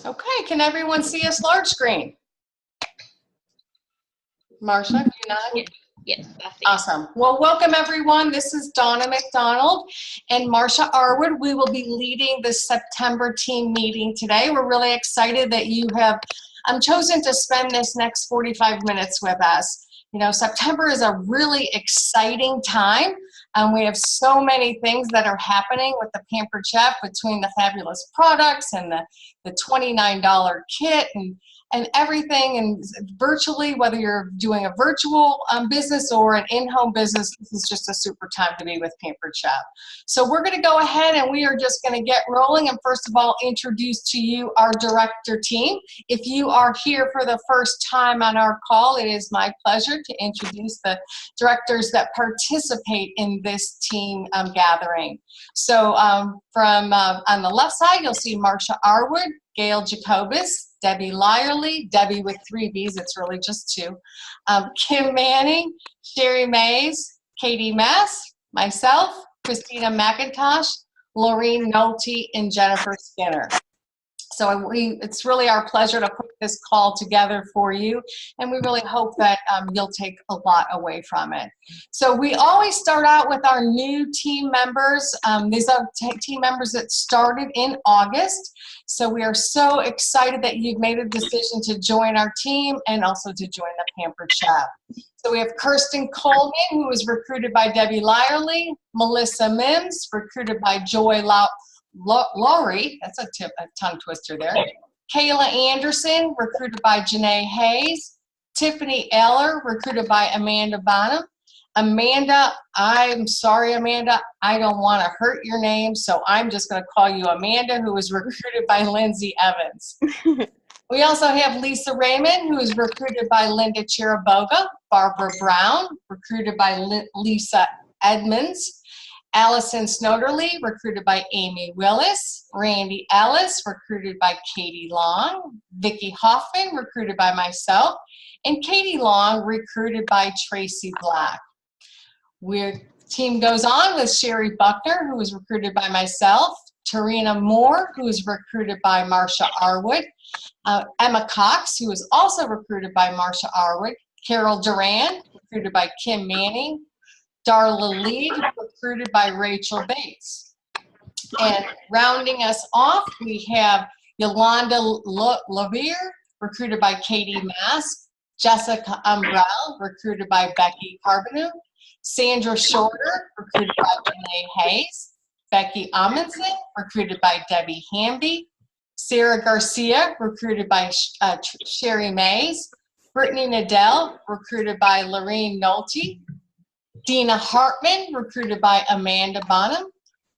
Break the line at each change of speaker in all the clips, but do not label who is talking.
Okay, can everyone see us large screen? Marsha, do you not?
Yes, I see.
Awesome. Well, welcome everyone. This is Donna McDonald and Marsha Arwood. We will be leading the September team meeting today. We're really excited that you have chosen to spend this next 45 minutes with us. You know, September is a really exciting time. We have so many things that are happening with the Pampered Chef, between the fabulous products and the $29 kit and everything, and virtually, whether you're doing a virtual business or an in-home business, this is just a super time to be with Pampered Chef. So we're going to go ahead and we are just going to get rolling, and first of all introduce to you our director team. If you are here for the first time on our call, it is my pleasure to introduce the directors that participate in this team gathering. So from on the left side, you'll see Marsha Arwood, Gail Jacobus, Debbie Lyerly, Debbie with 3 B's, it's really just 2, Kim Manning, Sherry Mays, Katie Mess, myself, Christina McIntosh, Laureen Nolte, and Jennifer Skinner. So it's really our pleasure to put this call together for you, and we really hope that you'll take a lot away from it. So we always start out with our new team members. These are team members that started in August. So we are so excited that you've made a decision to join our team and also to join the Pampered Chef. So we have Kirsten Coleman, who was recruited by Debbie Lyerly, Melissa Mims, recruited by Joy Laurie, that's a tongue twister there. Kayla Anderson, recruited by Janae Hayes. Tiffany Eller, recruited by Amanda Bonham. Amanda, I'm sorry, Amanda, I don't want to hurt your name, so I'm just going to call you Amanda, who was recruited by Lindsay Evans. We also have Lisa Raymond, who is recruited by Linda Chiraboga. Barbara Brown, recruited by Lisa Edmonds. Allison Snoderly, recruited by Amy Willis. Randy Ellis, recruited by Katie Long. Vicki Hoffman, recruited by myself. And Katie Long, recruited by Tracy Black. Team goes on with Sherry Buckner, who was recruited by myself. Tarina Moore, who was recruited by Marsha Arwood. Emma Cox, who was also recruited by Marsha Arwood. Carol Duran, recruited by Kim Manning. Darla Lee, recruited by Rachel Bates. And rounding us off, we have Yolanda Lavier, recruited by Katie Mask. Jessica Umbrell, recruited by Becky Carbonu. Sandra Shorter, recruited by Renee Hayes. Becky Amundsen, recruited by Debbie Hamby. Sarah Garcia, recruited by Sherry Mays. Brittany Nadell, recruited by Lorene Nolte. Dina Hartman, recruited by Amanda Bonham.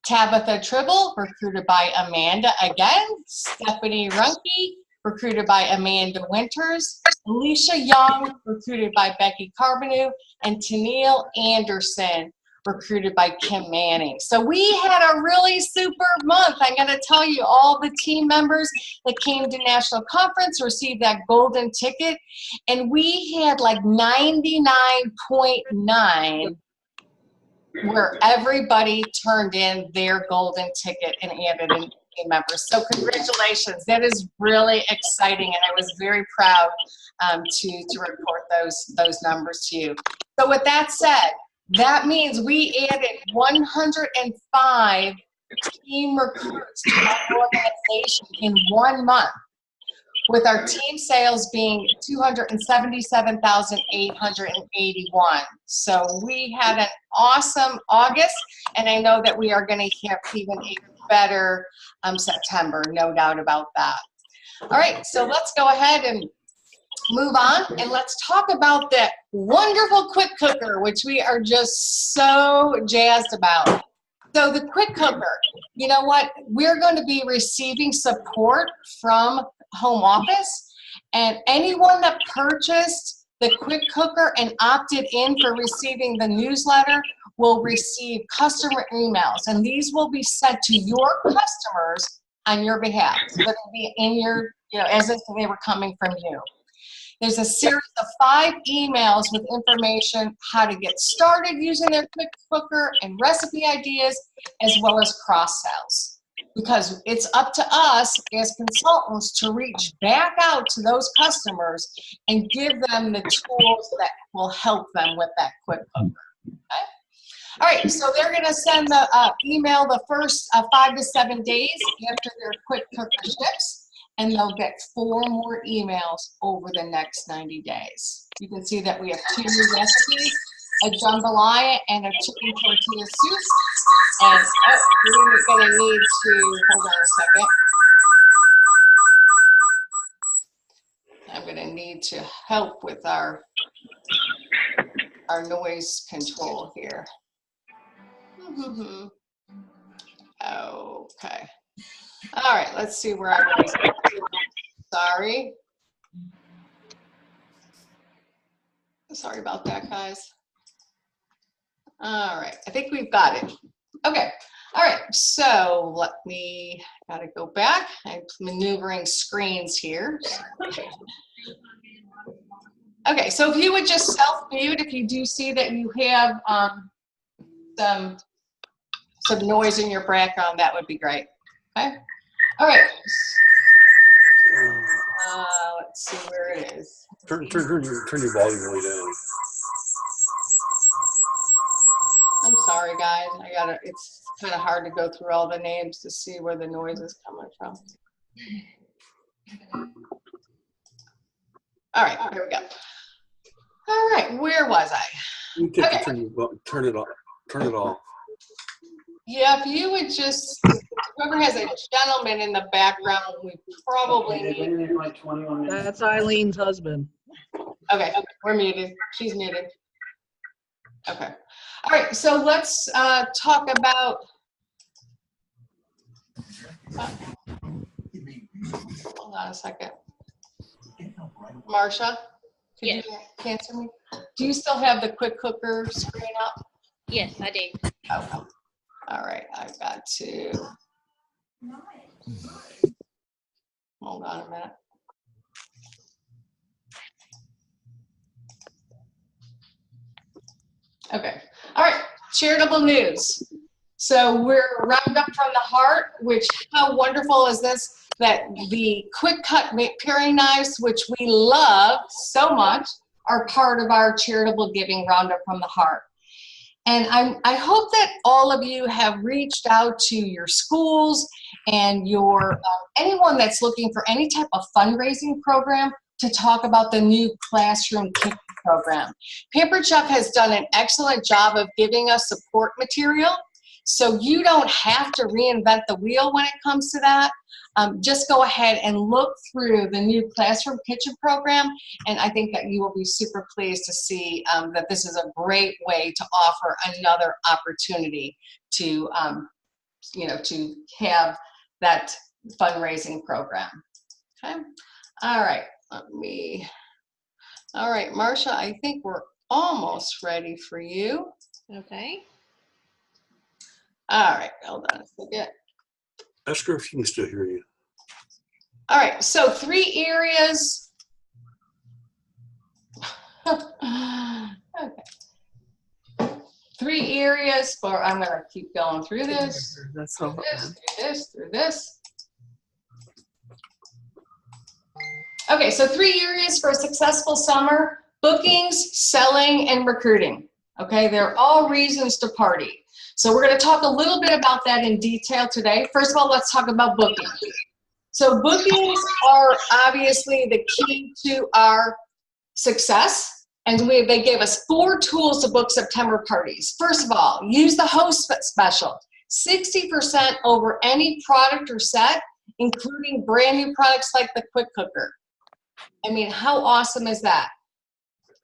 Tabitha Tribble, recruited by Amanda again. Stephanie Runke, recruited by Amanda Winters. Alicia Young, recruited by Becky Carbonu. And Tennille Anderson, recruited by Kim Manning. So we had a really super month. I'm going to tell you, all the team members that came to National Conference received that golden ticket, and we had like 99.9 where everybody turned in their golden ticket and added in team members. So congratulations. That is really exciting, and I was very proud to report those numbers to you. So with that said, that means we added 105 team recruits to our organization in 1 month, with our team sales being $277,881. So we had an awesome August, and I know that we are going to have even a better September, no doubt about that. All right, so let's go ahead and move on, and let's talk about that wonderful quick cooker, which we are just so jazzed about. So the quick cooker, you know what? We're going to be receiving support from home office, and anyone that purchased the quick cooker and opted in for receiving the newsletter will receive customer emails, and these will be sent to your customers on your behalf. So it'll be in your, as if they were coming from you. There's a series of 5 emails with information how to get started using their quick cooker and recipe ideas, as well as cross sells. because it's up to us as consultants to reach back out to those customers and give them the tools that will help them with that quick cooker. Okay? All right, so they're going to send the email the first 5 to 7 days after their quick cooker ships, and they'll get 4 more emails over the next 90 days. You can see that we have 2 new recipes, a jambalaya and a chicken tortilla soup. And we're going to need to, hold on a second. I'm going to need to help with our noise control here. Okay. All right, let's see where I was. Sorry. Sorry about that, guys. All right, I think we've got it. Okay. All right, so gotta go back. I'm maneuvering screens here. Okay, so if you would just self-mute if you do see that you have some noise in your background, that would be great. Okay. All right. Let's see where it is.
Turn your volume way down.
I'm sorry, guys. It's kind of hard to go through all the names to see where the noise is coming from. All right, here we go. All right, where was I?
You take okay. Turn it off. Turn it off.
Yeah, if you would just, whoever has a gentleman in the background, we probably need.
That's Eileen's husband.
Okay, we're muted. She's muted. Okay. All right, so let's talk about. Hold on a second. Marsha, could you answer me? Do you still have the quick cooker screen up?
Yes, I do.
Okay. All right, I've got to. Hold on a minute. Okay. All right, charitable news. So we're Roundup from the Heart, which how wonderful is this, that the quick cut paring knives, which we love so much, are part of our charitable giving Roundup from the Heart. And I hope that all of you have reached out to your schools and your anyone that's looking for any type of fundraising program to talk about the new classroom kitchen program. Pampered Chef has done an excellent job of giving us support material, so you don't have to reinvent the wheel when it comes to that. Just go ahead and look through the new classroom kitchen program, and I think that you will be super pleased to see that this is a great way to offer another opportunity to, to have that fundraising program. Okay. All right. All right, Marsha, I think we're almost ready for you.
Okay.
All right, hold on a second.
Ask her if she can still hear you.
All right, so 3 areas. Okay. 3 areas for, I'm gonna keep going through this.
That's all.
Through this. Okay, so 3 areas for a successful summer: bookings, selling, and recruiting. Okay, they're all reasons to party. So we're going to talk a little bit about that in detail today. First of all, let's talk about bookings. So bookings are obviously the key to our success, and they gave us 4 tools to book September parties. First of all, use the host special. 60% over any product or set, including brand new products like the quick cooker. I mean, how awesome is that?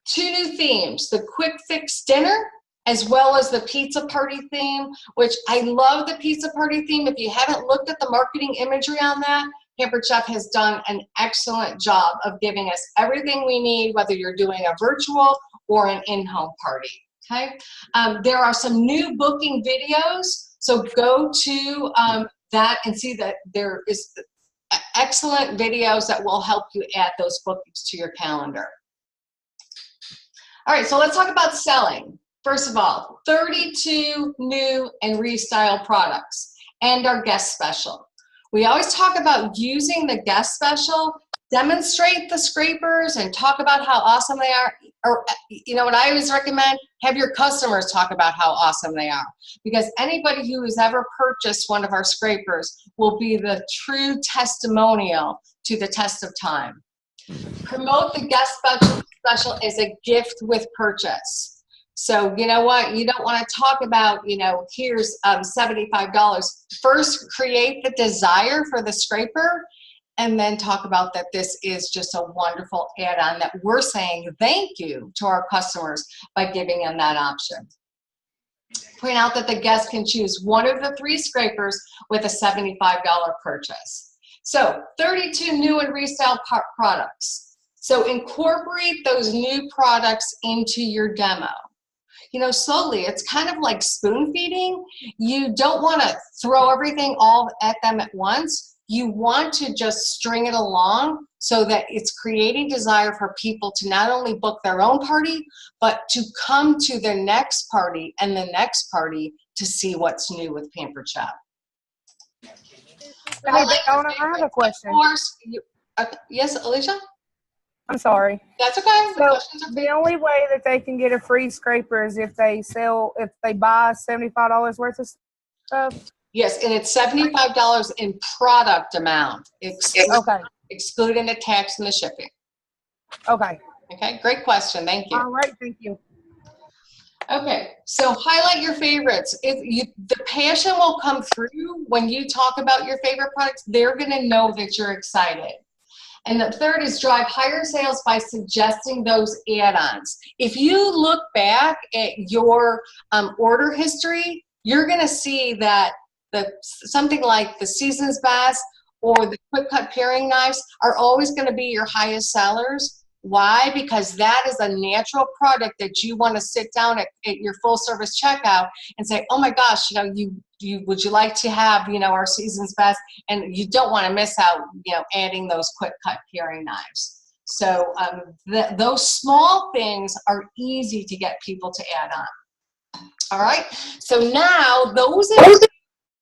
2 new themes, the quick fix dinner, as well as the pizza party theme, which I love the pizza party theme. If you haven't looked at the marketing imagery on that, Pampered Chef has done an excellent job of giving us everything we need, whether you're doing a virtual or an in-home party, okay? There are some new booking videos, so go to that and see that there is excellent videos that will help you add those bookings to your calendar. All right, so let's talk about selling. First of all, 32 new and restyle products. and our guest special. We always talk about using the guest special, demonstrate the scrapers and talk about how awesome they are. Or, you know what I always recommend? Have your customers talk about how awesome they are. Because anybody who has ever purchased one of our scrapers will be the true testimonial to the test of time. Promote the guest special as a gift with purchase. So you know what? You don't want to talk about, you know, here's $75. First, create the desire for the scraper, and then talk about that this is just a wonderful add-on that we're saying thank you to our customers by giving them that option. Point out that the guest can choose one of the 3 scrapers with a $75 purchase. So 32 new and resale products. So incorporate those new products into your demo. You know, slowly, it's kind of like spoon feeding. You don't want to throw everything all at them at once. You want to just string it along so that it's creating desire for people to not only book their own party, but to come to the next party and the next party to see what's new with Pampered Chef.
Hey, Donna, I have a question.
Yes, Alicia?
I'm sorry.
That's okay.
So the only way that they can get a free scraper is if they buy $75 worth of stuff?
Yes, and it's $75 in product amount, excluding the tax and the shipping.
Okay.
Okay, great question. Thank you.
All right, thank you.
Okay, so highlight your favorites. The passion will come through when you talk about your favorite products. They're going to know that you're excited. And the third is drive higher sales by suggesting those add-ons. If you look back at your order history, you're going to see that something like the Season's Best or the Quick Cut paring knives are always going to be your highest sellers. Why? Because that is a natural product that you want to sit down at your full service checkout and say, oh my gosh, you know, would you like to have, you know, our Season's Best? And you don't want to miss out, you know, adding those Quick Cut paring knives. So those small things are easy to get people to add on. All right. So now those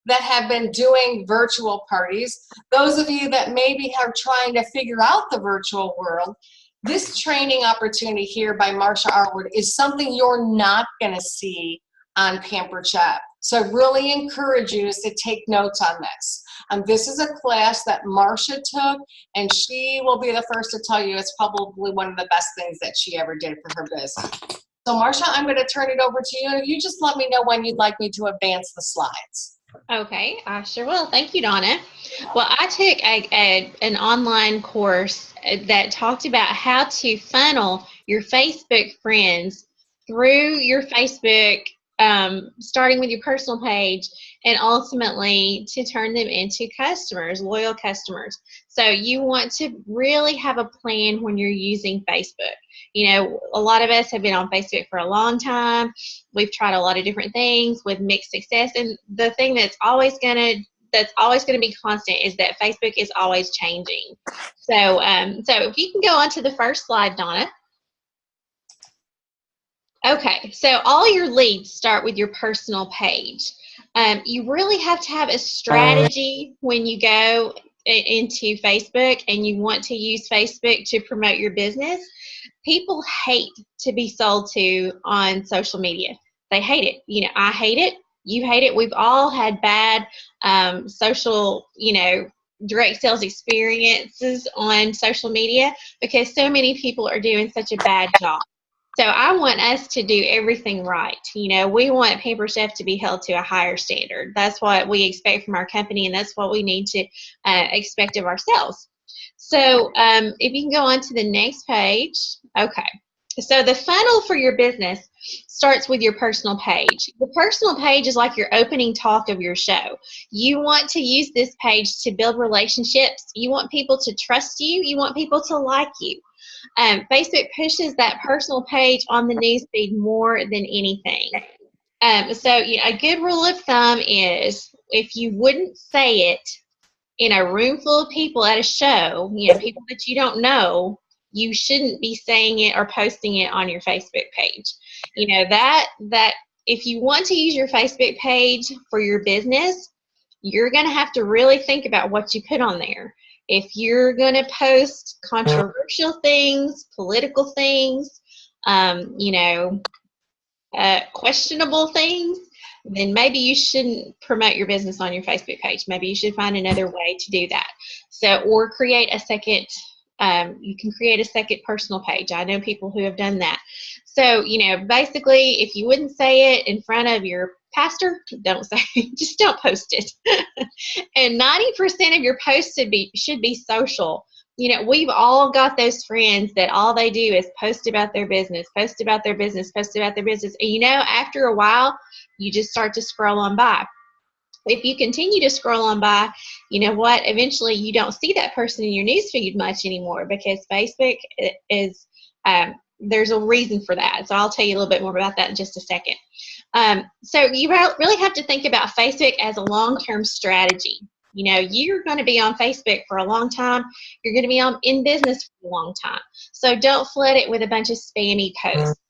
that have been doing virtual parties, those of you that maybe are trying to figure out the virtual world, this training opportunity here by Marsha Arwood is something you're not going to see on Pampered Chef. So I really encourage you to take notes on this. This is a class that Marsha took, and she will be the first to tell you it's probably one of the best things that she ever did for her business. So Marsha, I'm going to turn it over to you. You just let me know when you'd like me to advance the slides.
Okay, I sure will. Thank you, Donna. Well, I took an online course that talked about how to funnel your Facebook friends through your Facebook, starting with your personal page, and ultimately to turn them into customers, loyal customers. So you want to really have a plan when you're using Facebook. You know, a lot of us have been on Facebook for a long time. We've tried a lot of different things with mixed success. And the thing that's always going to be constant is that Facebook is always changing. So, so if you can go on to the first slide, Donna. Okay, so all your leads start with your personal page. You really have to have a strategy when you go into Facebook and you want to use Facebook to promote your business. People hate to be sold to on social media. They hate it. You know, I hate it. You hate it. We've all had bad social, you know, direct sales experiences on social media because so many people are doing such a bad job. So I want us to do everything right. You know, we want Pampered Chef to be held to a higher standard. That's what we expect from our company, and that's what we need to expect of ourselves. So if you can go on to the next page. Okay. So the funnel for your business starts with your personal page. The personal page is like your opening talk of your show. You want to use this page to build relationships. You want people to trust you. You want people to like you. Facebook pushes that personal page on the newsfeed more than anything. So a good rule of thumb is if you wouldn't say it in a room full of people at a show, you know, people that you don't know, you shouldn't be saying it or posting it on your Facebook page. You know, that if you want to use your Facebook page for your business, you're going to have to really think about what you put on there. If you're going to post controversial things, political things, questionable things, then maybe you shouldn't promote your business on your Facebook page. Maybe you should find another way to do that. So, or create a second, you can create a second personal page. I know people who have done that. So, basically, if you wouldn't say it in front of your pastor, don't say it. Just don't post it. And 90% of your posts should be social. We've all got those friends that all they do is post about their business, post about their business, post about their business. And after a while, you just start to scroll on by. If you continue to scroll on by, you know what? Eventually, you don't see that person in your newsfeed much anymore, because Facebook is, there's a reason for that. So I'll tell you a little bit more about that in just a second. So you really have to think about Facebook as a long-term strategy. You're going to be on Facebook for a long time. You're going to be in business for a long time. So don't flood it with a bunch of spammy posts.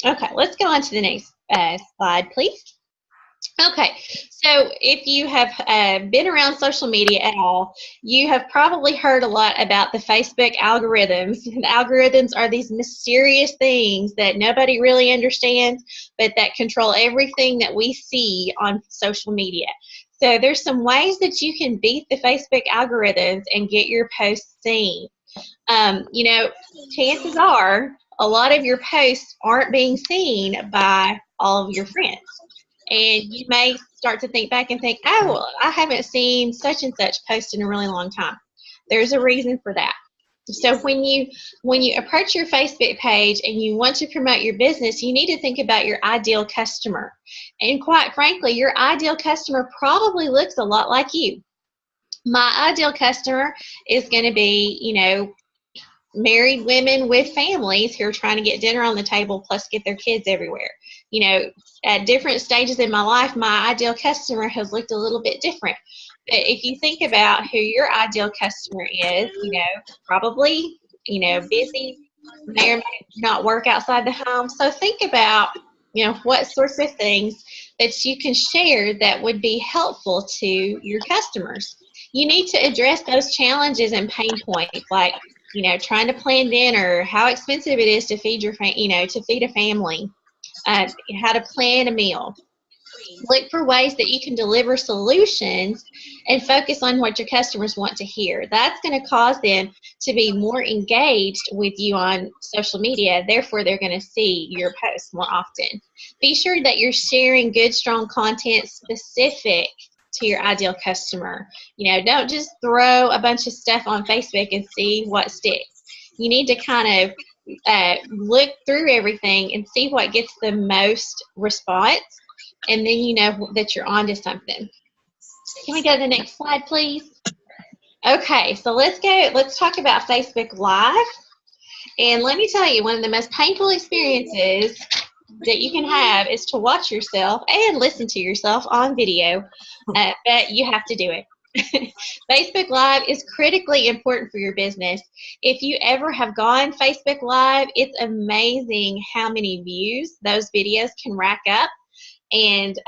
Okay, let's go on to the next slide, please. Okay, so if you have been around social media at all, you have probably heard a lot about the Facebook algorithms. The algorithms are these mysterious things that nobody really understands, but that control everything that we see on social media. So there's some ways that you can beat the Facebook algorithms and get your posts seen. Chances are a lot of your posts aren't being seen by all of your friends. And you may start to think back and think, oh, well, I haven't seen such and such post in a really long time. There's a reason for that. So when you approach your Facebook page and you want to promote your business, you need to think about your ideal customer. And quite frankly, your ideal customer probably looks a lot like you. My ideal customer is going to be, married women with families who are trying to get dinner on the table plus get their kids everywhere. At different stages in my life, my ideal customer has looked a little bit different. But if you think about who your ideal customer is, probably, busy, may or may not work outside the home. So think about, what sorts of things that you can share that would be helpful to your customers. You need to address those challenges and pain points, like, trying to plan dinner, how expensive it is to feed to feed a family, how to plan a meal. Look for ways that you can deliver solutions and focus on what your customers want to hear. That's going to cause them to be more engaged with you on social media. Therefore, they're going to see your posts more often. Be sure that you're sharing good, strong content specific to your ideal customer. Don't just throw a bunch of stuff on Facebook and see what sticks. You need to kind of look through everything and see what gets the most response, and then you know that you're onto something. Can we go to the next slide, please? Okay, so let's talk about Facebook Live. And let me tell you, one of the most painful experiences that you can have is to watch yourself and listen to yourself on video, but you have to do it. Facebook Live is critically important for your business. If you ever have gone Facebook Live, it's amazing how many views those videos can rack up. And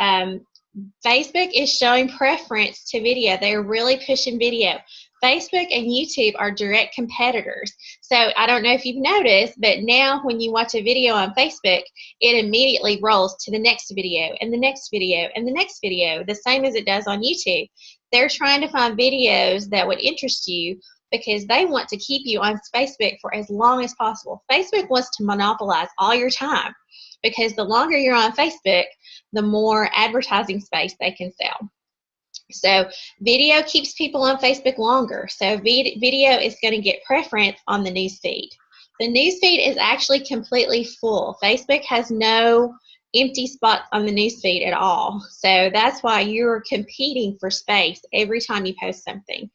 Facebook is showing preference to video. They're really pushing video. Facebook and YouTube are direct competitors. So I don't know if you've noticed, but now when you watch a video on Facebook, it immediately rolls to the next video and the next video and the next video, the same as it does on YouTube. They're trying to find videos that would interest you because they want to keep you on Facebook for as long as possible. Facebook wants to monopolize all your time because the longer you're on Facebook, the more advertising space they can sell. So video keeps people on Facebook longer. So video is going to get preference on the newsfeed. The newsfeed is actually completely full. Facebook has no empty spots on the newsfeed at all. So that's why you're competing for space every time you post something.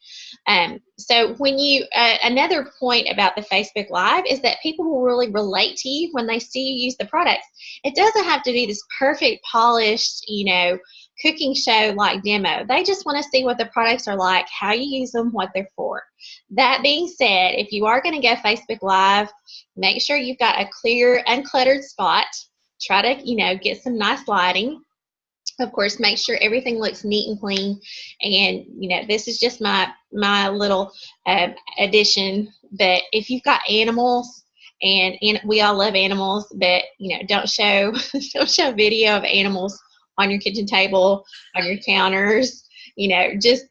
So when you, another point about the Facebook Live is that people will really relate to you when they see you use the products. It doesn't have to be this perfect, polished, cooking show like demo. They just want to see what the products are like, how you use them, what they're for. That being said, if you are going to go Facebook Live, make sure you've got a clear, uncluttered spot. Try to, get some nice lighting. Of course, make sure everything looks neat and clean. And, this is just my little addition. But if you've got animals, and we all love animals, but, don't show don't show video of animals on your kitchen table, on your counters. Just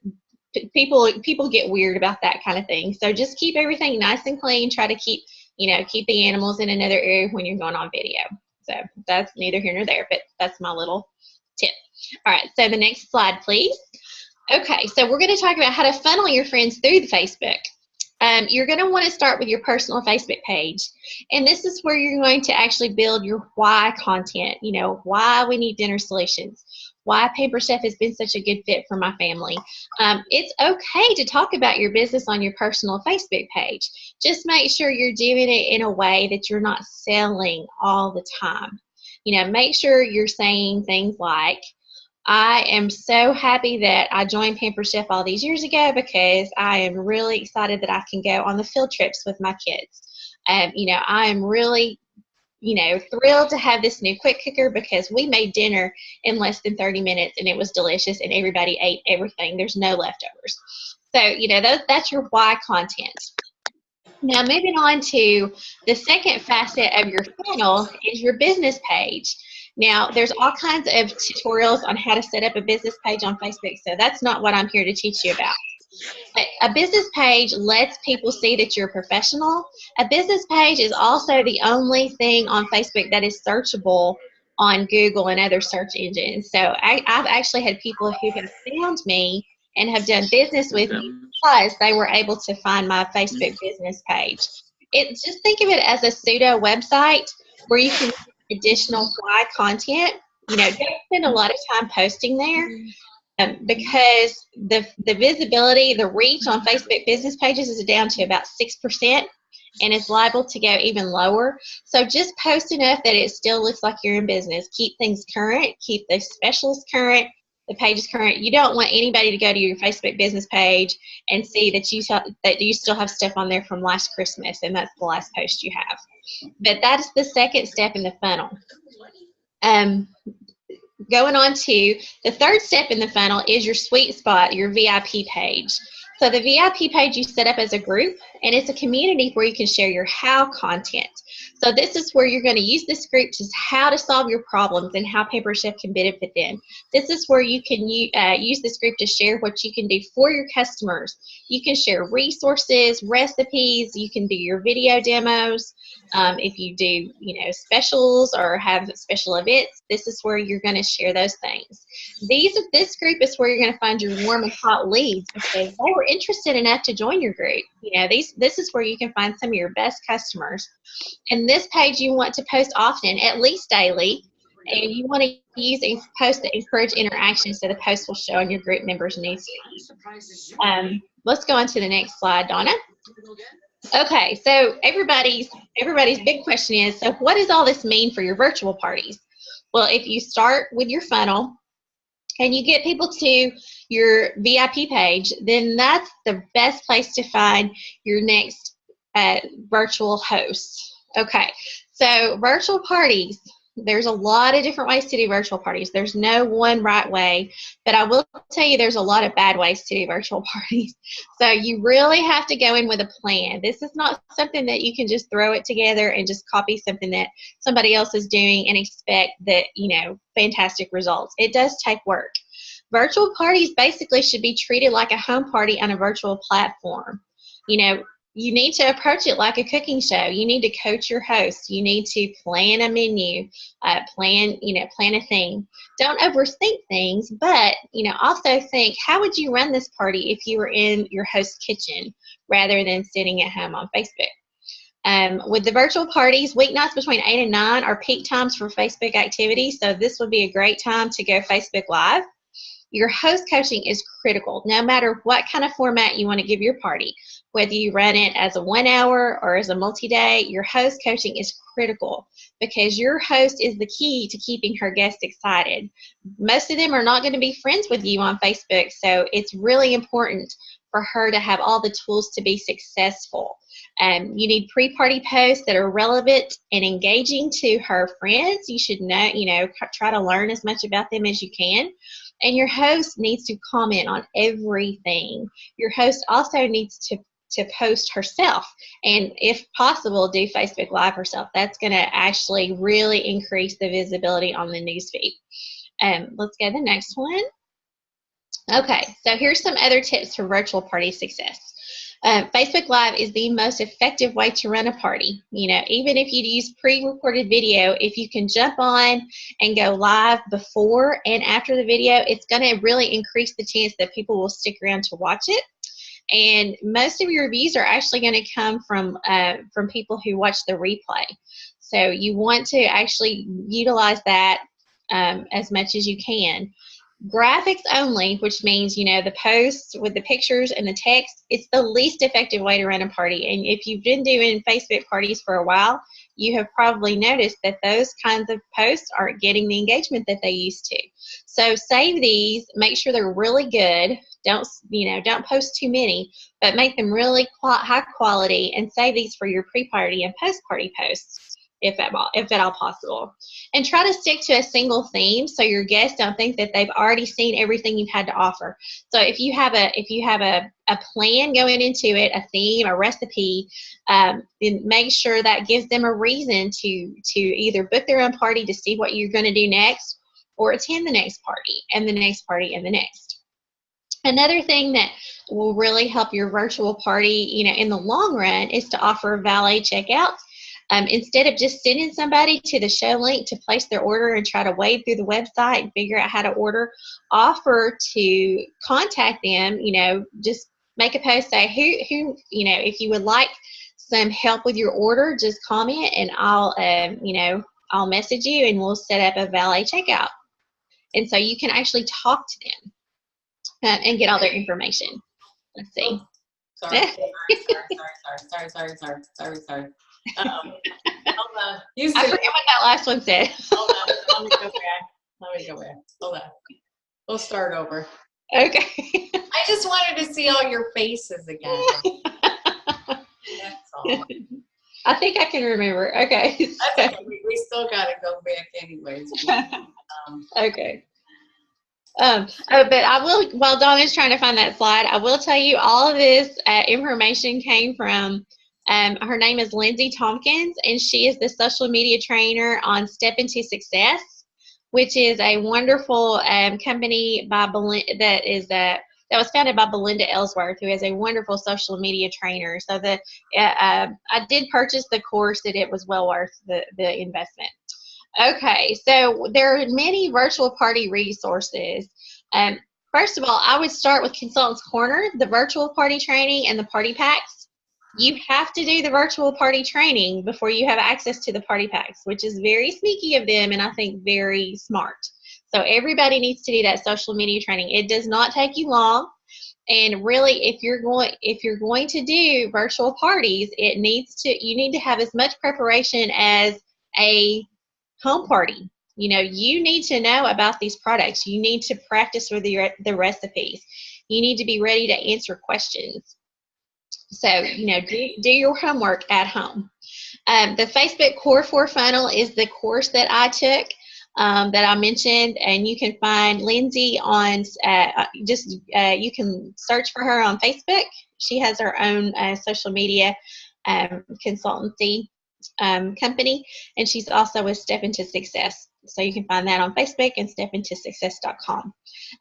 people get weird about that kind of thing. So just keep everything nice and clean. Try to keep the animals in another area when you're going on video. So that's neither here nor there, but that's my little tip. All right, so the next slide, please. Okay, so we're going to talk about how to funnel your friends through the Facebook. You're going to want to start with your personal Facebook page. And this is where you're going to actually build your why content, why we need dinner solutions, why Pampered Chef has been such a good fit for my family. It's okay to talk about your business on your personal Facebook page. Just make sure you're doing it in a way that you're not selling all the time. Make sure you're saying things like, I am so happy that I joined Pampered Chef all these years ago because I am really excited that I can go on the field trips with my kids. I am really, thrilled to have this new quick cooker because we made dinner in less than 30 minutes and it was delicious and everybody ate everything. There's no leftovers. So, that's your why content. Now, moving on to the second facet of your funnel is your business page. Now, there's all kinds of tutorials on how to set up a business page on Facebook, so that's not what I'm here to teach you about. But a business page lets people see that you're a professional. A business page is also the only thing on Facebook that is searchable on Google and other search engines. So I've actually had people who have found me and have done business with me because they were able to find my Facebook business page. Just think of it as a pseudo website where you can additional why content. Don't spend a lot of time posting there because the visibility, the reach on Facebook business pages is down to about 6% and it's liable to go even lower. So just post enough that it still looks like you're in business. Keep things current, keep the specials current, the page is current. You don't want anybody to go to your Facebook business page and see that you still have stuff on there from last Christmas and that's the last post you have. But that's the second step in the funnel. Going on to the third step in the funnel is your sweet spot, your VIP page. So the VIP page you set up as a group, and it's a community where you can share your how content. So this is where you're going to use this group to how to solve your problems and how Pampered Chef can benefit them. This is where you can use this group to share what you can do for your customers. You can share resources, recipes, you can do your video demos. If you do, specials or have special events, this is where you're going to share those things. This group is where you're going to find your warm and hot leads because they were interested enough to join your group. This is where you can find some of your best customers. And this page you want to post often, at least daily, and you want to use a post that encourage interaction so the post will show on your group members' newsfeed. Let's go on to the next slide, Donna. Okay, so everybody's big question is, so what does all this mean for your virtual parties? Well, if you start with your funnel and you get people to your VIP page, then that's the best place to find your next virtual host. Okay, so virtual parties, there's a lot of different ways to do virtual parties. There's no one right way, but I will tell you there's a lot of bad ways to do virtual parties. So you really have to go in with a plan. This is not something that you can just throw it together and just copy something that somebody else is doing and expect that, fantastic results. It does take work. Virtual parties basically should be treated like a home party on a virtual platform. You need to approach it like a cooking show. You need to coach your host. You need to plan a menu, plan a theme. Don't overthink things, but, also think, how would you run this party if you were in your host's kitchen rather than sitting at home on Facebook? With the virtual parties, weeknights between 8 and 9 are peak times for Facebook activity, so this would be a great time to go Facebook Live. Your host coaching is critical, no matter what kind of format you want to give your party. Whether you run it as a 1 hour or as a multi-day, your host coaching is critical because your host is the key to keeping her guests excited. Most of them are not going to be friends with you on Facebook, so it's really important for her to have all the tools to be successful. You need pre-party posts that are relevant and engaging to her friends. You should know, try to learn as much about them as you can. And your host needs to comment on everything. Your host also needs to post herself, and if possible, do Facebook Live herself. That's going to actually really increase the visibility on the newsfeed. Let's go to the next one. Okay, so here's some other tips for virtual party success. Facebook Live is the most effective way to run a party. Even if you use pre-recorded video, if you can jump on and go live before and after the video, it's going to really increase the chance that people will stick around to watch it. And most of your reviews are actually going to come from people who watch the replay. So you want to actually utilize that as much as you can. Graphics only, which means, the posts with the pictures and the text, it's the least effective way to run a party. And if you've been doing Facebook parties for a while, you have probably noticed that those kinds of posts aren't getting the engagement that they used to. So save these, make sure they're really good. Don't post too many, but make them really high quality, and save these for your pre-party and post-party posts, if at all possible. And try to stick to a single theme so your guests don't think that they've already seen everything you've had to offer. So if you have a plan going into it, a theme, a recipe, then make sure that gives them a reason to either book their own party to see what you're going to do next, or attend the next party and the next party and the next. Another thing that will really help your virtual party, in the long run, is to offer valet checkouts. Instead of just sending somebody to the show link to place their order and try to wade through the website and figure out how to order, offer to contact them. Just make a post, say who if you would like some help with your order, just comment, and I'll message you, and we'll set up a valet checkout. And so you can actually talk to them and get all their information. Let's see.
Sorry. Hold on.
I forget what that last one said.
Hold on. Let me go back. Hold on. We'll start over.
Okay.
I just wanted to see all your faces again. That's all.
I think I can remember. Okay.
That's okay. We still got to go back anyways.
Okay. But I will, while Donna's trying to find that slide, I will tell you all of this information came from, her name is Lindsay Tompkins, and she is the social media trainer on Step Into Success, which is a wonderful company by that was founded by Belinda Ellsworth, who is a wonderful social media trainer. So I did purchase the course, and it was well worth the investment. Okay, so there are many virtual party resources. First of all, I would start with Consultants Corner, the virtual party training, and the party packs. You have to do the virtual party training before you have access to the party packs, which is very sneaky of them, and I think very smart. So everybody needs to do that social media training. It does not take you long. And really, if you're going to do virtual parties, you need to have as much preparation as a home party. You need to know about these products. You need to practice with the recipes. You need to be ready to answer questions. So, do your homework at home. The Facebook Core 4 Funnel is the course that I took that I mentioned, and you can find Lindsay on you can search for her on Facebook. She has her own social media consultancy company, and she's also with Step Into Success. So you can find that on Facebook and stepintosuccess.com.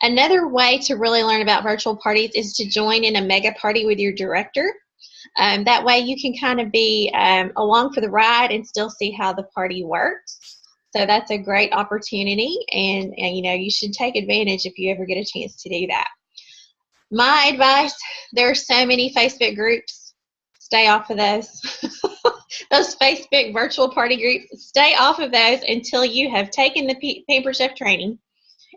Another way to really learn about virtual parties is to join in a mega party with your director. That way you can kind of be along for the ride and still see how the party works. So that's a great opportunity, and you should take advantage if you ever get a chance to do that. My advice, there are so many Facebook groups. Stay off of those. Those Facebook virtual party groups, stay off of those until you have taken the Pamper Chef training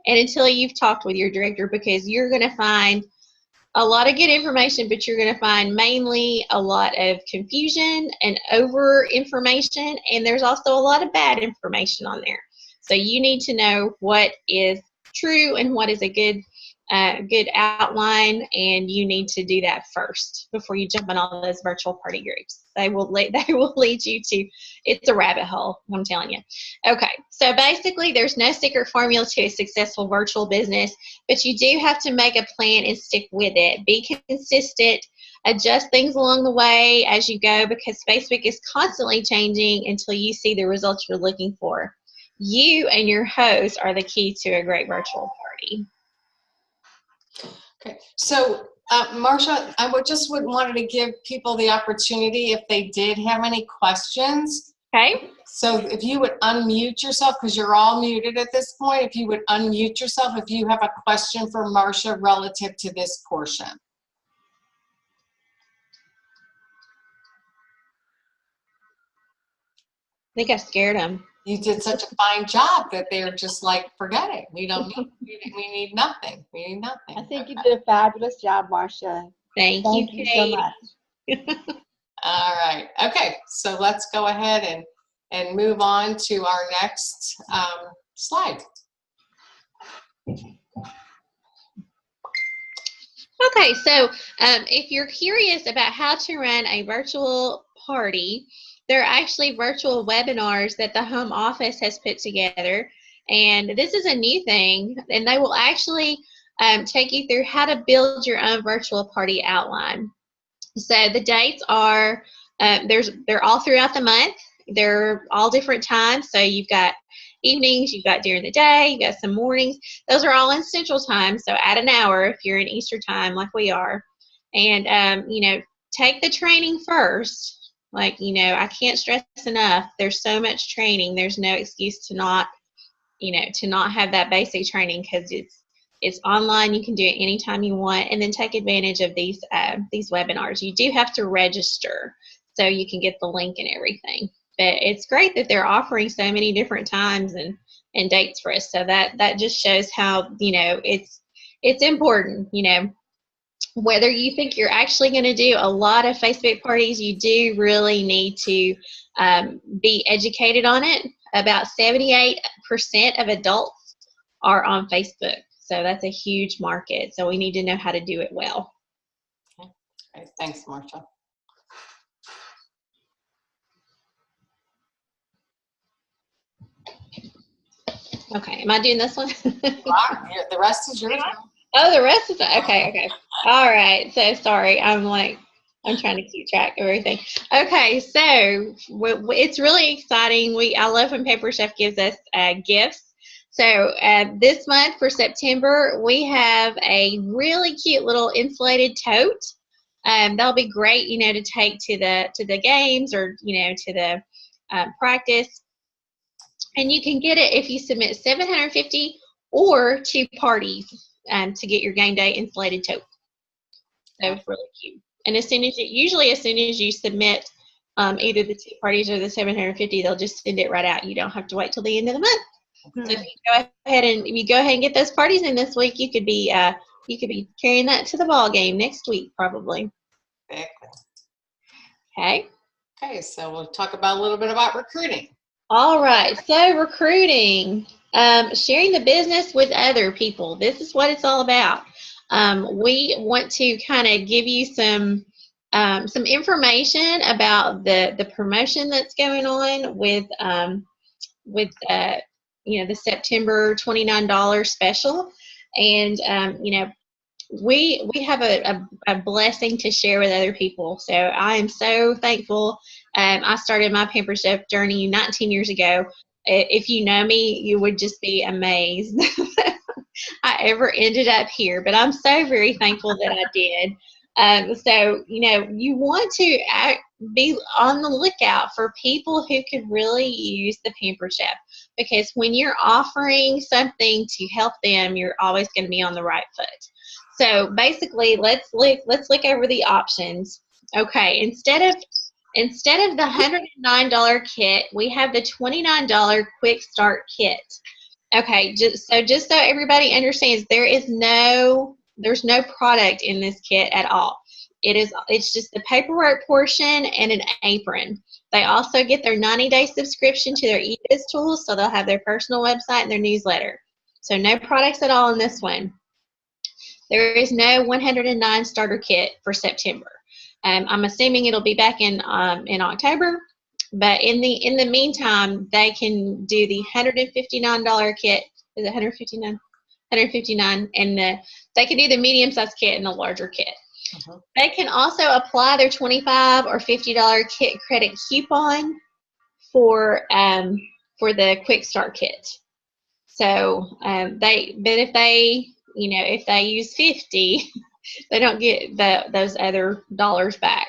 and until you've talked with your director, because you're going to find a lot of good information, but you're going to find mainly a lot of confusion and over information, and there's also a lot of bad information on there. So you need to know what is true and what is a good good outline, and you need to do that first before you jump on all those virtual party groups. They will lead you to, it's a rabbit hole, I'm telling you. Okay, so basically there's no secret formula to a successful virtual business, but you do have to make a plan and stick with it. Be consistent, adjust things along the way as you go, because Facebook is constantly changing until you see the results you're looking for. You and your host are the key to a great virtual party.
Okay, so Marsha, I would wanted to give people the opportunity if they did have any questions.
Okay.
So if you would unmute yourself, because you're all muted at this point, if you would unmute yourself if you have a question for Marsha relative to this portion.
I think I scared them.
You did such a fine job that they're just like, forget it. We need nothing. We need nothing.
I think you did a fabulous job, Marsha.
Thank
Thank
you,
you so
Kate.
much.
All right. Okay. So let's go ahead and move on to our next slide.
Okay, so if you're curious about how to run a virtual party, there are actually virtual webinars that the home office has put together. And this is a new thing, and they will actually take you through how to build your own virtual party outline. So the dates are, they're all throughout the month. They're all different times. So you've got evenings, you've got during the day, you've got some mornings. Those are all in Central Time, so add an hour if you're in Eastern Time like we are. And, you know, take the training first. Like, you know, I can't stress enough, there's so much training. There's no excuse to not, you know, to not have that basic training, because it's online. You can do it anytime you want, and then take advantage of these webinars. You do have to register so you can get the link and everything. But it's great that they're offering so many different times and dates for us. So that just shows how, you know, it's important, you know. Whether you think you're actually going to do a lot of Facebook parties, you do really need to be educated on it. About 78% of adults are on Facebook. So that's a huge market. So we need to know how to do it well.
Okay. Thanks, Marsha.
Okay, am I doing this one?
The rest is yours now.
Oh, the rest is okay. All right. So sorry. I'm trying to keep track of everything. Okay. So it's really exciting. I love when Paper Chef gives us gifts. So this month for September, we have a really cute little insulated tote. That'll be great, you know, to take to the games, or, you know, to the practice. And you can get it if you submit $750 or 2 parties to get your game day insulated tote. So it's really cute. And usually as soon as you submit either the 2 parties or the $750, they'll just send it right out. You don't have to wait till the end of the month. So if you go ahead and get those parties in this week, you could be carrying that to the ball game next week probably.
Exactly.
Okay.
Okay, so we'll talk about a little bit about recruiting.
All right, so recruiting, sharing the business with other people. This is what it's all about. We want to kind of give you some information about the promotion that's going on with you know, the September $29 special, and you know, we have a blessing to share with other people. So I am so thankful. I started my Pamper Chef journey 19 years ago. If you know me, you would just be amazed I ever ended up here, but I'm so very thankful that I did. So, you know, you want to be on the lookout for people who could really use the Pamper Chef, because when you're offering something to help them, you're always going to be on the right foot. So basically, let's look over the options. Okay, instead of the $109 kit, we have the $29 quick start kit. Okay, just so everybody understands, there's no product in this kit at all. It's just the paperwork portion and an apron. They also get their 90-day subscription to their eBiz tools, so they'll have their personal website and their newsletter. So no products at all in this one. There is no 109 starter kit for September. I'm assuming it'll be back in October, but in the meantime, they can do the $159 kit. Is it 159? 159, and they can do the medium-sized kit and the larger kit. They can also apply their $25 or $50 kit credit coupon for the Quick Start kit. So if they use 50, they don't get those other dollars back.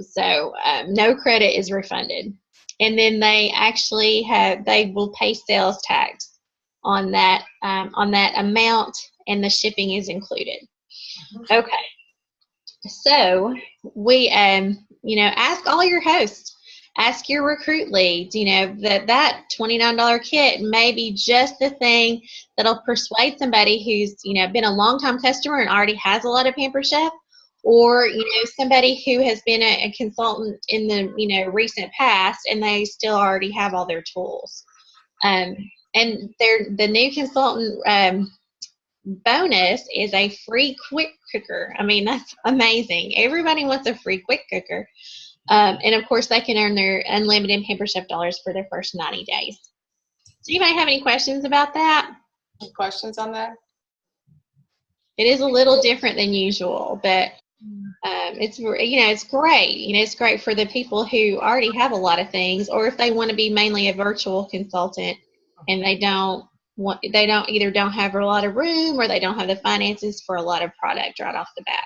So no credit is refunded, and then they will pay sales tax on that amount, and the shipping is included. Okay. So we, ask all your hosts, ask your recruit leads, that $29 kit may be just the thing that'll persuade somebody who's, been a long-time customer and already has a lot of Pampered Chef, or, somebody who has been a consultant in the, recent past and they still already have all their tools. And the new consultant, bonus is a free quick cooker. I mean, that's amazing. Everybody wants a free quick cooker. And of course, they can earn their unlimited Pampered Chef dollars for their first 90 days. Do you might have any questions about that?
Any questions on that?
It is a little different than usual, but it's great. It's great for the people who already have a lot of things, or if they want to be mainly a virtual consultant and they don't have a lot of room, or they don't have the finances for a lot of product right off the bat.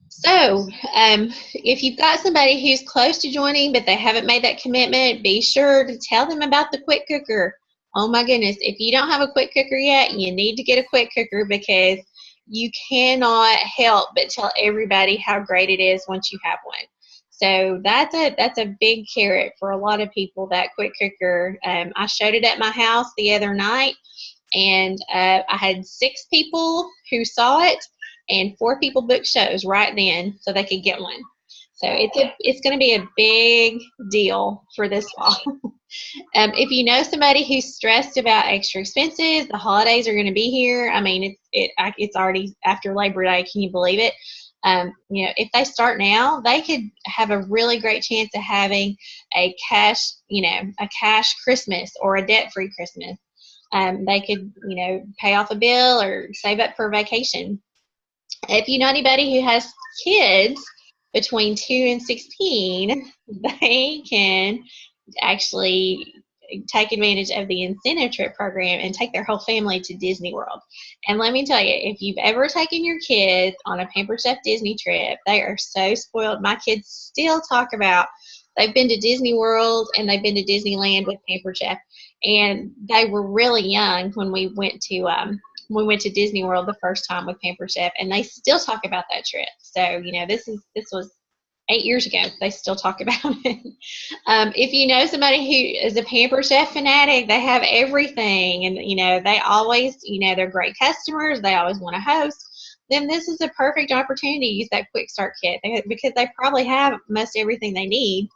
So if you've got somebody who's close to joining but they haven't made that commitment, be sure to tell them about the quick cooker. Oh my goodness, if you don't have a quick cooker yet, you need to get a quick cooker, because you cannot help but tell everybody how great it is once you have one. So that's a big carrot for a lot of people, that quick cooker. I showed it at my house the other night, and I had 6 people who saw it, and 4 people booked shows right then so they could get one. So it's going to be a big deal for this fall. If you know somebody who's stressed about extra expenses, the holidays are going to be here. I mean, it's already after Labor Day. Can you believe it? If they start now, they could have a really great chance of having a cash Christmas or a debt-free Christmas. They could, pay off a bill or save up for a vacation. If you know anybody who has kids between 2 and 16, they can actually take advantage of the incentive trip program and take their whole family to Disney World. And let me tell you, if you've ever taken your kids on a Pampered Chef Disney trip, they are so spoiled. My kids still talk about they've been to Disney World and they've been to Disneyland with Pampered Chef, and they were really young when we went to Disney World the first time with Pampered Chef, and they still talk about that trip. So this was 8 years ago. They still talk about it. If you know somebody who is a Pampered Chef fanatic, they have everything, and they always, they're great customers, they always want to host, then this is a perfect opportunity to use that Quick Start kit, because they probably have most everything they need,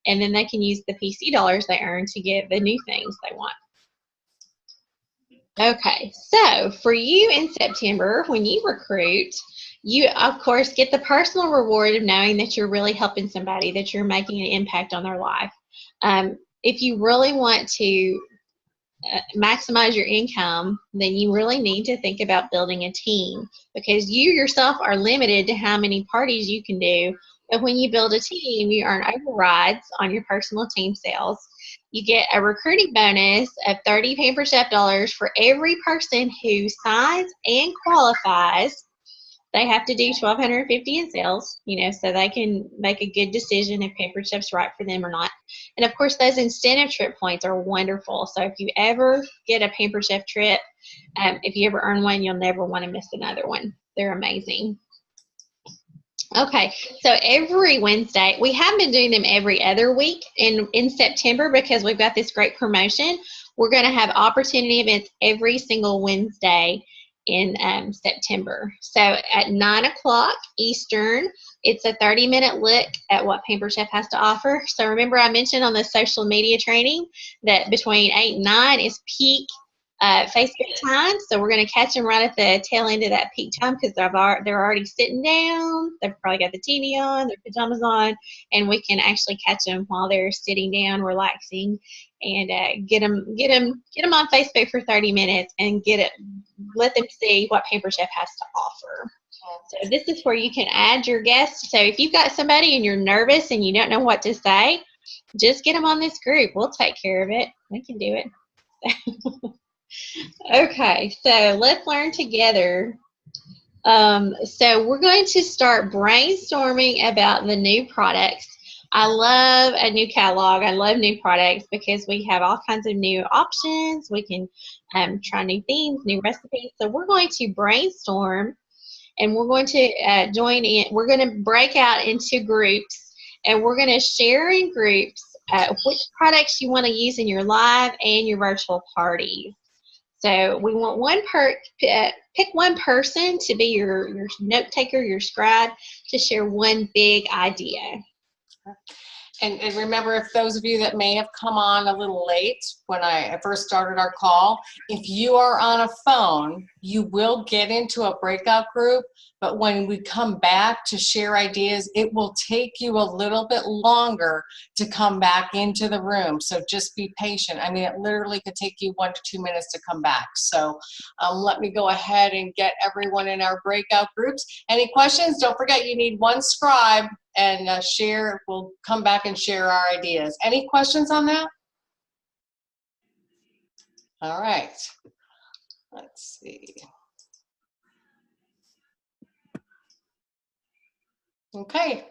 and then they can use the PC dollars they earn to get the new things they want. Okay, so for you in September, when you recruit, you, of course, get the personal reward of knowing that you're really helping somebody, that you're making an impact on their life. If you really want to maximize your income, then you really need to think about building a team, because you yourself are limited to how many parties you can do. But when you build a team, you earn overrides on your personal team sales. You get a recruiting bonus of 30 Pampered Chef dollars for every person who signs and qualifies. They have to do $1,250 in sales, so they can make a good decision if Pampered Chef's right for them or not. And of course, those incentive trip points are wonderful. So if you ever get a Pampered Chef trip, if you ever earn one, you'll never want to miss another one. They're amazing. Okay, so every Wednesday, we have been doing them every other week in September, because we've got this great promotion. We're going to have opportunity events every single Wednesday in September. So at 9 o'clock Eastern, it's a 30-minute look at what Pampered Chef has to offer. So remember, I mentioned on the social media training that between 8 and 9 is peak Facebook time. So we're going to catch them right at the tail end of that peak time because they're already sitting down. They've probably got the TV on, their pajamas on, and we can actually catch them while they're sitting down, relaxing, and get them on Facebook for 30 minutes and let them see what Pampered Chef has to offer. So this is where you can add your guests. So if you've got somebody and you're nervous and you don't know what to say, just get them on this group. We'll take care of it. We can do it. Okay, so let's learn together. So we're going to start brainstorming about the new products. I love a new catalog. I love new products because we have all kinds of new options. We can try new themes, new recipes. So we're going to brainstorm, and we're going to join in. We're going to break out into groups, and we're going to share in groups which products you want to use in your live and your virtual parties. So we want pick one person to be your note taker, your scribe, to share one big idea.
And remember, if those of you that may have come on a little late when I first started our call, if you are on a phone, you will get into a breakout group. But when we come back to share ideas, it will take you a little bit longer to come back into the room. So just be patient. I mean, it literally could take you 1 to 2 minutes to come back. So let me go ahead and get everyone in our breakout groups. Any questions? Don't forget, you need one scribe, and share. We'll come back and share our ideas. Any questions on that? All right. Let's see. Okay.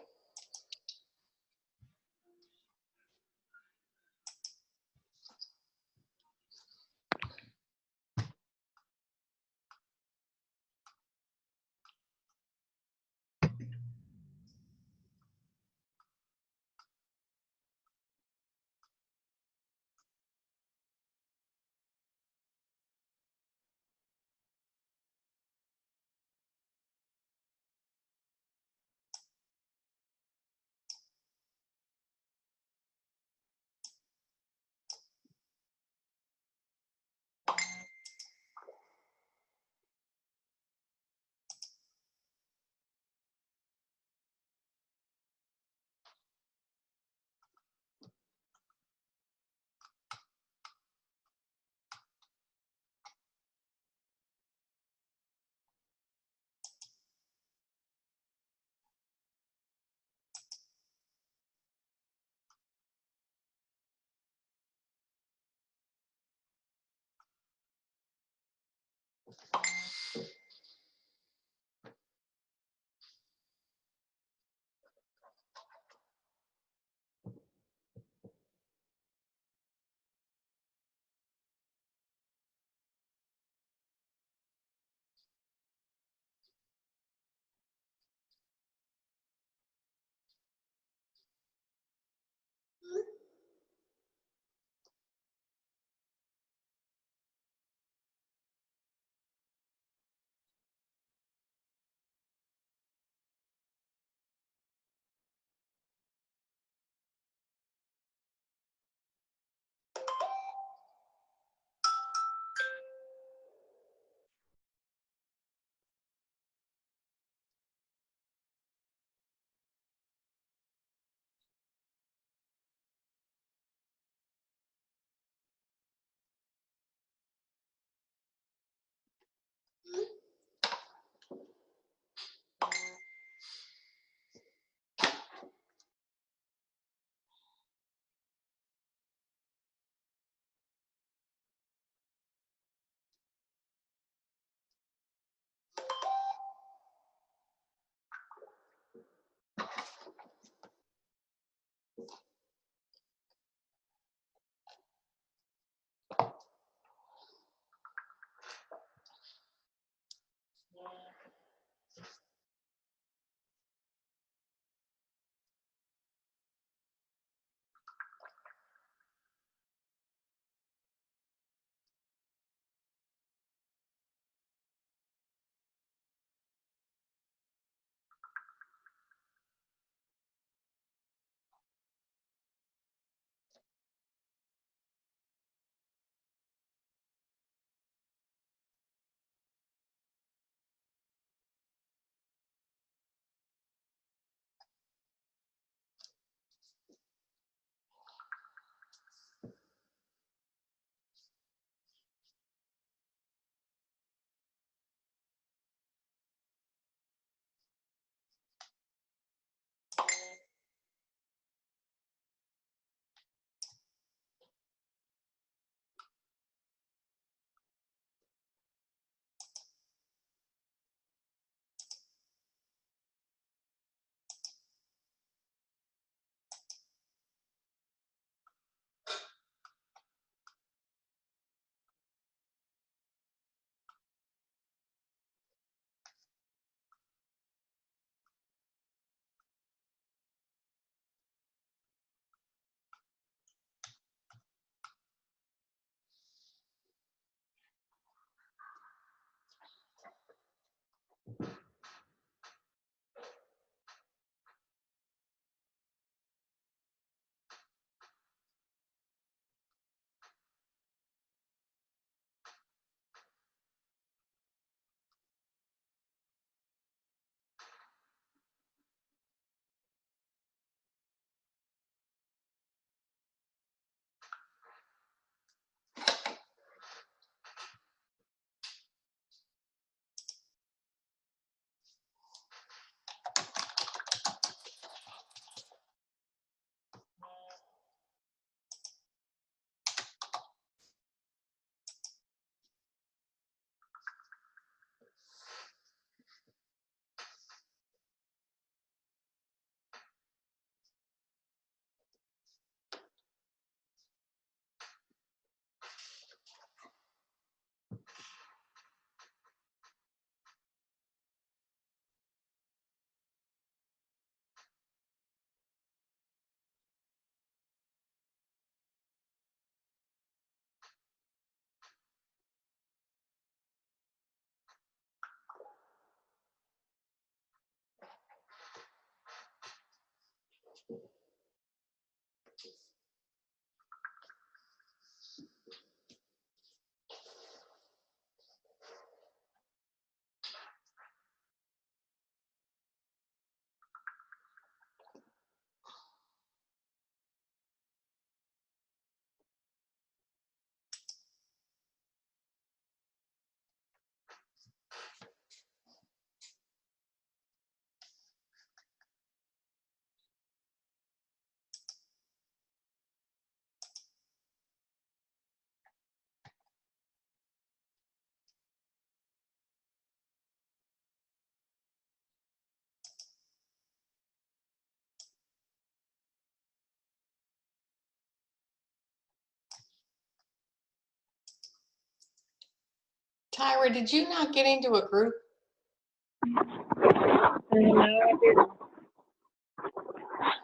Tyra, did you not get into a group?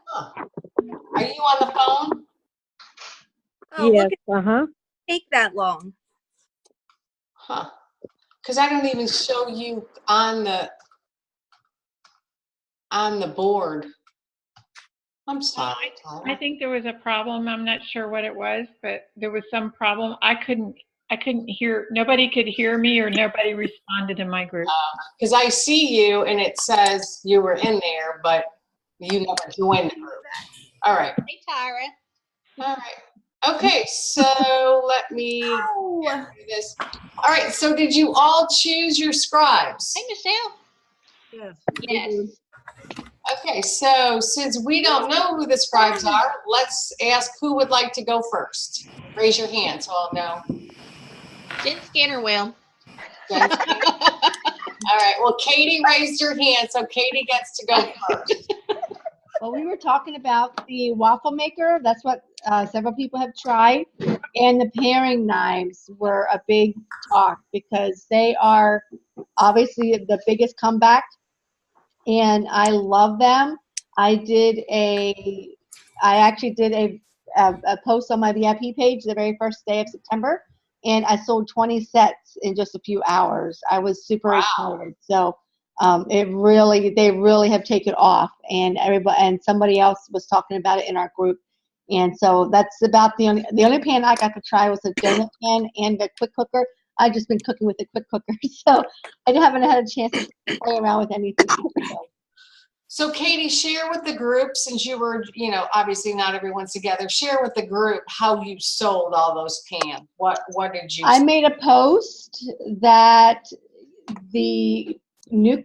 Huh. Are you on the phone?
Oh,
Yes,
look, it
uh-huh.
take that long.
Huh. Because I don't even show you on the board. I'm sorry,
I
Tyra.
think there was a problem. I'm not sure what it was, but there was some problem. I couldn't hear, nobody could hear me or nobody responded in my group.
Because I see you and it says you were in there, but you never joined the group. All right.
Hey, Tyra.
All right. Okay, so let me
Oh,
do this. All right, so did you all choose your scribes?
Hey, Michelle.
Yes.
Yes.
Okay, so since we don't know who the scribes are, let's ask who would like to go first. Raise your hand so I'll know.
Jen Skinner will.
Jen? All right, well, Katie raised her hand, so Katie gets to go first.
Well, we were talking about the waffle maker. That's what several people have tried. And the paring knives were a big talk because they are obviously the biggest comeback. And I love them. I actually did a post on my VIP page the very first day of September, and I sold 20 sets in just a few hours. I was super
Wow.
excited. So they really have taken off, and somebody else was talking about it in our group. And so that's about the only pan I got to try was the donut pan and the quick cooker. I've just been cooking with the quick cooker, so I haven't had a chance to play around with anything.
So Katie, share with the group, since you were, obviously not everyone's together, share with the group how you sold all those pans. What did you
I
sell?
made a post that the new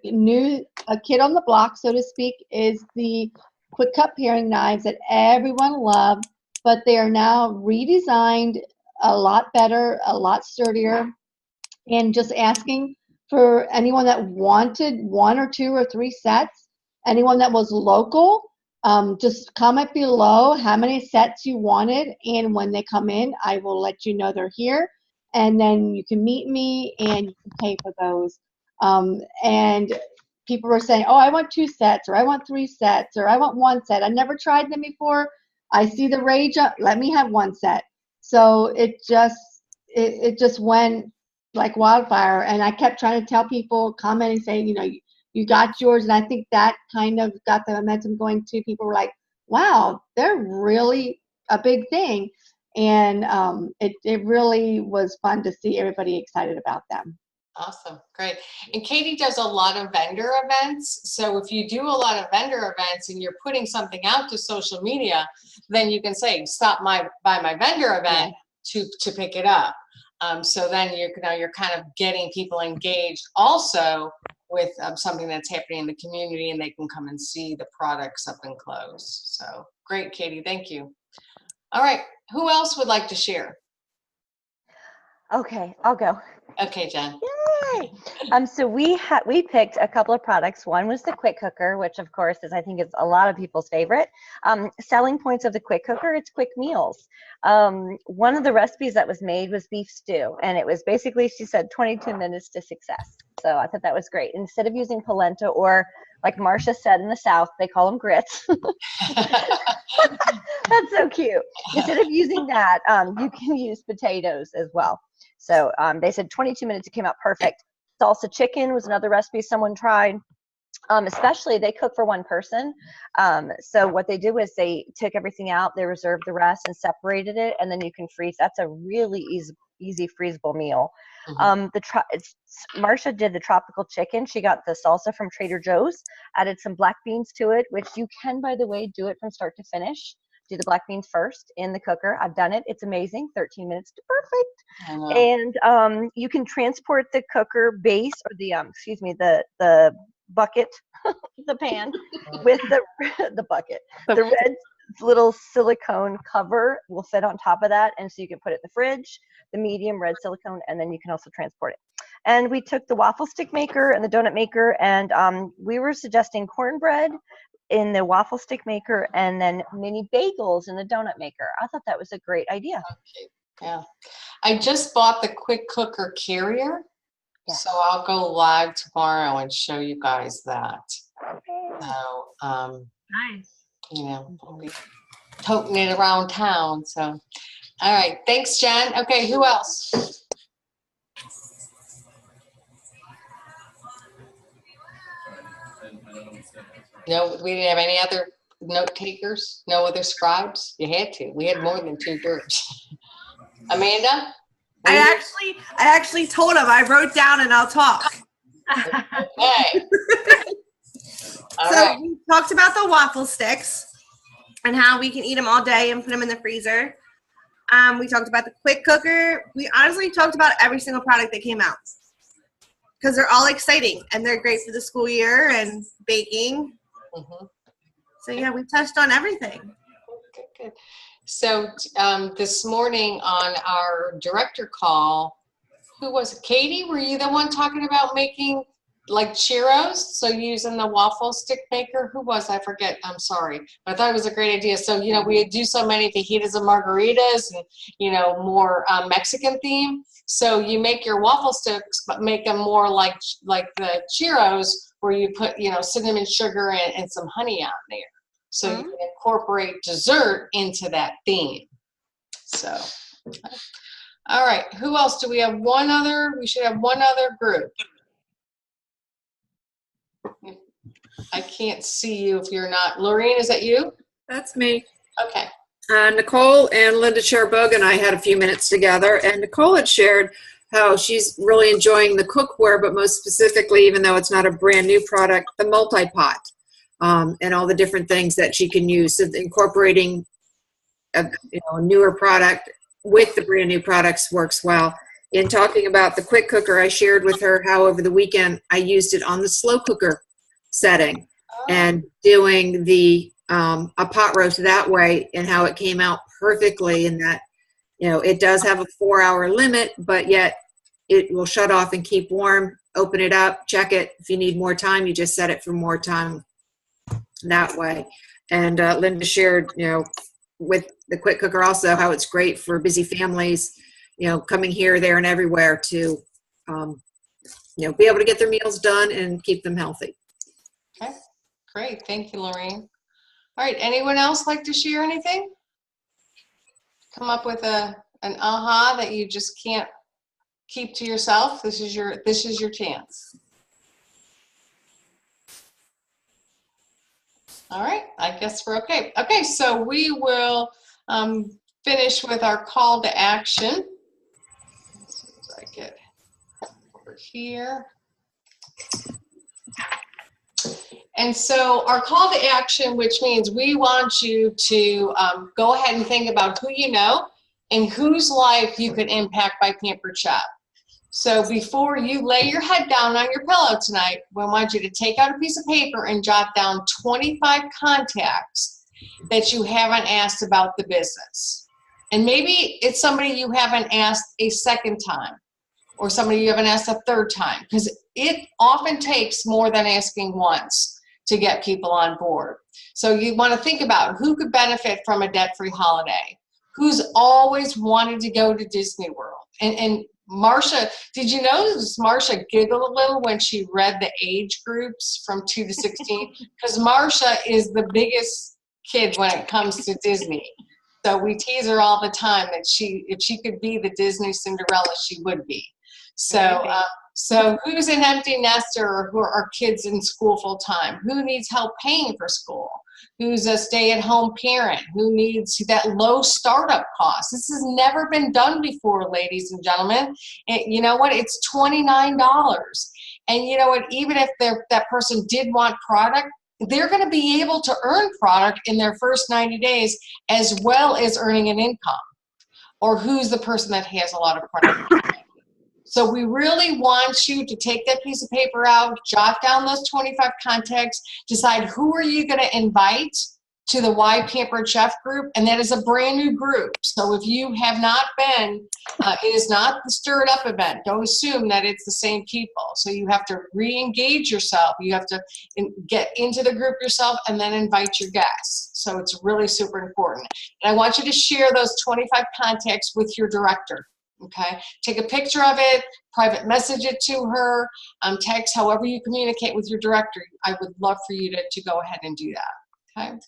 kid on the block, so to speak, is the quick cut paring knives that everyone loved, but they are now redesigned a lot better, a lot sturdier, and just asking for anyone that wanted 1 or 2 or 3 sets, anyone that was local, just comment below how many sets you wanted, and when they come in, I will let you know they're here, and then you can meet me and you can pay for those. And people were saying, oh, I want 2 sets, or I want 3 sets, or I want 1 set. I never tried them before. I see the rage up. Let me have 1 set. So it just went like wildfire, and I kept trying to tell people, commenting, saying, you got yours, and I think that kind of got the momentum going too. People were like, wow, they're really a big thing, and it really was fun to see everybody excited about them.
Awesome, great. And Katie does a lot of vendor events. So if you do a lot of vendor events and you're putting something out to social media, then you can say, stop by my vendor event to pick it up. So then you're kind of getting people engaged also with something that's happening in the community, and they can come and see the products up and close. So great, Katie, thank you. All right, who else would like to share?
Okay, I'll go.
Okay, Jen.
Yay! So we picked a couple of products. One was the quick cooker, which of course I think is a lot of people's favorite. Selling points of the quick cooker, it's quick meals. One of the recipes that was made was beef stew, and it was basically, she said, 22 minutes to success. So I thought that was great. Instead of using polenta, or like Marcia said in the South, they call them grits. That's so cute. Instead of using that, you can use potatoes as well. So they said 22 minutes, it came out perfect. Salsa chicken was another recipe someone tried. Especially they cook for 1 person. So what they did was they took everything out, they reserved the rest and separated it, and then you can freeze. That's a really easy freezable meal. Marcia did the tropical chicken. She got the salsa from Trader Joe's, added some black beans to it, which you can, by the way, do it from start to finish. Do the black beans first in the cooker. I've done it. It's amazing. 13 minutes to perfect. And you can transport the cooker base, or the bucket, the pan, with the bucket. The red little silicone cover will fit on top of that, and so you can put it in the fridge, the medium red silicone, and then you can also transport it. And we took the waffle stick maker and the donut maker, and we were suggesting cornbread in the waffle stick maker and then mini bagels in the donut maker. I thought that was a great idea.
Okay, yeah. I just bought the quick cooker carrier,
Yes.
So I'll go live tomorrow and show you guys that. So,
Nice.
you know, we'll be toting it around town. So, all right. Thanks, Jen. Okay, who else? No, we didn't have any other note takers? No other scribes? You had to. We had more than 2 groups. Amanda?
I actually told him I wrote down and I'll talk.
Okay. All
So
right.
we talked about the waffle sticks and how we can eat them all day and put them in the freezer. We talked about the quick cooker. We honestly talked about every single product that came out because they're all exciting and they're great for the school year and baking. So yeah, we touched on everything.
Good. So this morning on our director call, who was it? Katie? Were you the one talking about making like churros? So using the waffle stick maker? Who was? I forget. I'm sorry. But I thought it was a great idea. So, you know, we do so many fajitas and margaritas and, you know, more Mexican theme. So you make your waffle sticks, but make them more like the churros where you put, you know, cinnamon sugar and some honey on there. So you can incorporate dessert into that theme. So, all right. Who else? Do we have one other? We should have one other group. I can't see you if you're not. Lorraine, is that you?
That's me.
Okay.
Nicole and Linda Cherboog and I had a few minutes together, and Nicole had shared how she's really enjoying the cookware, but most specifically, even though it's not a brand new product, the multi-pot and all the different things that she can use. So incorporating a newer product with the brand new products works well. In talking about the quick cooker, I shared with her how over the weekend I used it on the slow cooker setting and doing the a pot roast that way, and how it came out perfectly, and that, you know, it does have a 4-hour limit, but yet it will shut off and keep warm. Open it up, check it. If you need more time, you just set it for more time that way. And Linda shared, you know, with the quick cooker also how it's great for busy families, you know, coming here, there, and everywhere to, you know, be able to get their meals done and keep them healthy.
Okay, great. Thank you, Lorraine. All right, anyone else like to share anything? Come up with an aha that you just can't keep to yourself. This is your chance. All right, I guess we're okay. Okay, so we will finish with our call to action. As soon as I get over here. And so our call to action, which means we want you to go ahead and think about who you know and whose life you could impact by Pampered Chef. So before you lay your head down on your pillow tonight, we want you to take out a piece of paper and jot down 25 contacts that you haven't asked about the business. And maybe it's somebody you haven't asked a second time, or somebody you haven't asked a third time, because it often takes more than asking once to get people on board. So you want to think about who could benefit from a debt-free holiday, who's always wanted to go to Disney World. And Marsha, did you notice Marsha giggled a little when she read the age groups from 2 to 16? Because Marsha is the biggest kid when it comes to Disney. So we tease her all the time that if she could be the Disney Cinderella, she would be. So who's an empty nester, or who are kids in school full time? Who needs help paying for school? Who's a stay-at-home parent? Who needs that low startup cost? This has never been done before, ladies and gentlemen. And you know what? It's $29. And you know what? Even if that person did want product, they're going to be able to earn product in their first 90 days as well as earning an income. Or who's the person that has a lot of product? So we really want you to take that piece of paper out, jot down those 25 contacts, decide who are you going to invite to the Why Pampered Chef group, and that is a brand new group. So if you have not been, it is not the Stir It Up event. Don't assume that it's the same people. So you have to re-engage yourself. You have to get into the group yourself and then invite your guests. So it's really super important. And I want you to share those 25 contacts with your director. Okay, take a picture of it, private message it to her, text, however you communicate with your director. I would love for you to go ahead and do that. Okay.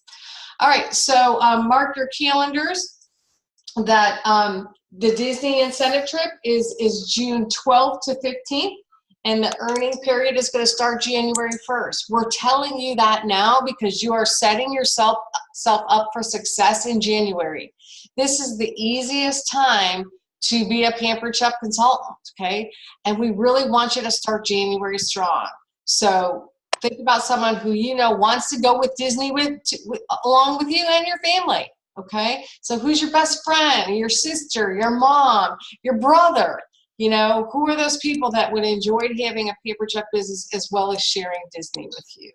All right, so mark your calendars that the Disney incentive trip is June 12th to 15th, and the earning period is going to start January 1st. We're telling you that now because you are setting yourself up for success in January. This is the easiest time to be a Pampered Chef consultant, okay? And we really want you to start January strong. So think about someone who you know wants to go with Disney along with you and your family, okay? So who's your best friend, your sister, your mom, your brother? You know, who are those people that would enjoy having a Pampered Chef business as well as sharing Disney with you,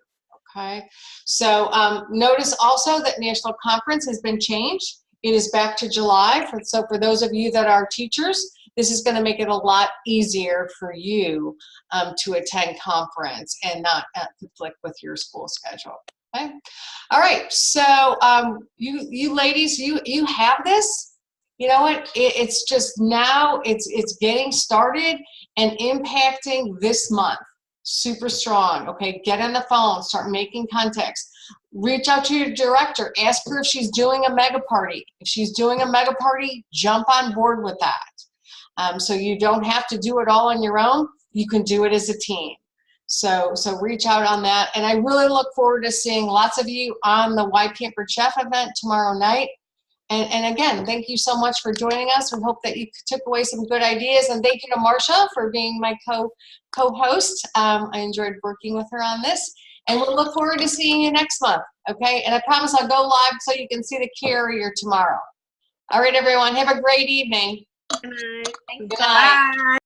okay? So notice also that National Conference has been changed. It is back to July. So for those of you that are teachers, this is going to make it a lot easier for you to attend conference and not conflict with your school schedule. Okay. All right. So you ladies, you have this. You know what? It's just now. It's getting started and impacting this month. Super strong. Okay. Get on the phone. Start making contacts. Reach out to your director. Ask her if she's doing a mega party. If she's doing a mega party, jump on board with that. So you don't have to do it all on your own. You can do it as a team. So reach out on that. And I really look forward to seeing lots of you on the Why Pampered Chef event tomorrow night. And again, thank you so much for joining us. We hope that you took away some good ideas. And thank you to Marsha for being my co-host. I enjoyed working with her on this. And we'll look forward to seeing you next month, okay? And I promise I'll go live so you can see the carrier tomorrow. All right, everyone, have a great evening.
Good night.
Good night.
Bye.